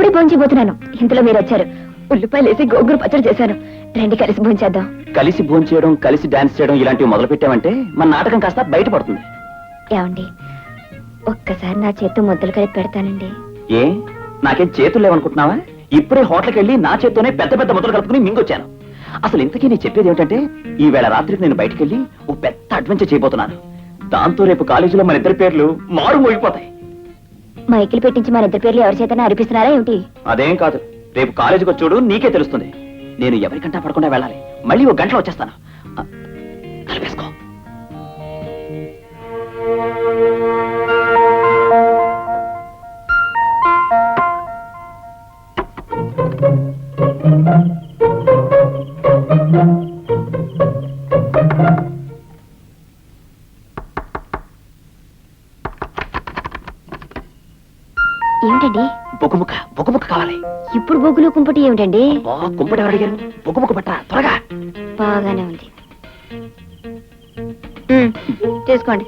ఇప్పుడే భోంచిపోతున్నాను. ఇంతలో మీరు వచ్చారు. ఉల్లిపాయలు వేసి గోంగూర పచ్చడి చేశాను. రండి కలిసి భోంచేద్దాం. కలిసి భోంచేయడం, కలిసి డాన్స్ చేయడం ఇలాంటివి మొదలు పెట్టామంటే మన నాటకం కాస్త బయటపడుతుంది. ఏమండి, ఒక్కసారి నా చేత్తో ముద్దలు కలిపి పెడతానండి. ఏ నాకేం చేతులు లేవనుకుంటున్నావా? ఇప్పుడే హోటల్కి వెళ్ళి నా చేత్తోనే పెద్ద పెద్ద ముద్దలు కలుపుకుని మింగొచ్చాను. అసలు ఇంతకీ నేను చెప్పేది ఏమిటంటే, ఈ వేళ రాత్రికి నేను బయటికి వెళ్ళి ఓ పెద్ద అడ్వెంచర్ చేయబోతున్నాను. దాంతో రేపు కాలేజీలో మన ఇద్దరి పేర్లు మారు మోగిపోతాయి. మైకిల్ పెట్టించి మన ఇద్దరి పేర్లు ఎవరి చేతనే అరిపిస్తున్నారా ఏమిటి? అదేం కాదు, రేపు కాలేజీకి వచ్చాడు నీకే తెలుస్తుంది. నేను ఎవరికంటా పడకుండా వెళ్ళాలి. మళ్ళీ ఒక గంటలో వచ్చేస్తాను. కలిపేసుకో. ఏమిటండి? బొగ్గుముక్క బొగ్గుముక్క కావాలి. ఇప్పుడు బొగ్గులు కుంపటి ఏమిటండి? కుంపటి ఎవరు అడిగారు? బొగ్గుముక్క పట్టరా త్వరగా. బాగానే ఉంది. తీసుకోండి.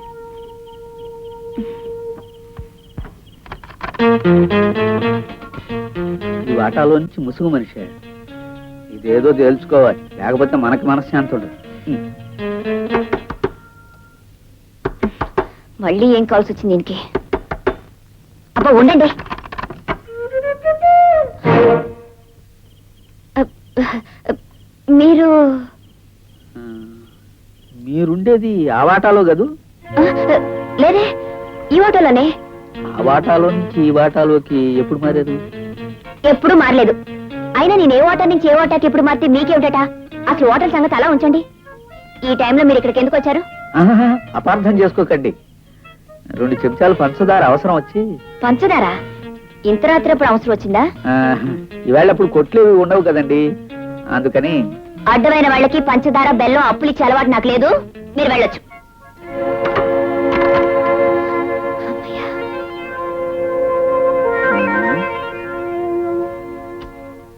ఈ వాటాలోంచి ముసుగు మనిషి ఇదేదో తేల్చుకోవాలి, లేకపోతే మనకి మనశ్శాంతి ఉండదు. మళ్ళీ ఏం కావాల్సి వచ్చింది దీనికి? అబ్బా ఉండండి. మీరు మీరుండేది ఆ వాటాలో కదూ? లేదే, ఈ హోటల్లోనే. ఆ వాటాలో నుంచి ఈ వాటాలోకి ఎప్పుడు మారారు? ఎప్పుడు మారలేదు. అయినా నేను ఏ హోటల్ నుంచి ఏ హోటల్కి ఎప్పుడు మారితే మీకేమిటట? అసలు హోటల్ సంగతి అలా ఉంచండి. ఈ టైంలో మీరు ఇక్కడికి ఎందుకు వచ్చారు? అపార్థం చేసుకోకండి. 2 చెంచాలు పంచదార అవసరం వచ్చి. పంచదార ఇంత రాత్రి అప్పుడు అవసరం వచ్చిందా? ఈవేళ అప్పుడు కొట్లేవి ఉండవు కదండి, అందుకని. అడ్డమైన వాళ్ళకి పంచదార బెల్లం అప్పులు ఇచ్చే అలవాటు నాకు లేదు. మీరు వెళ్ళొచ్చు.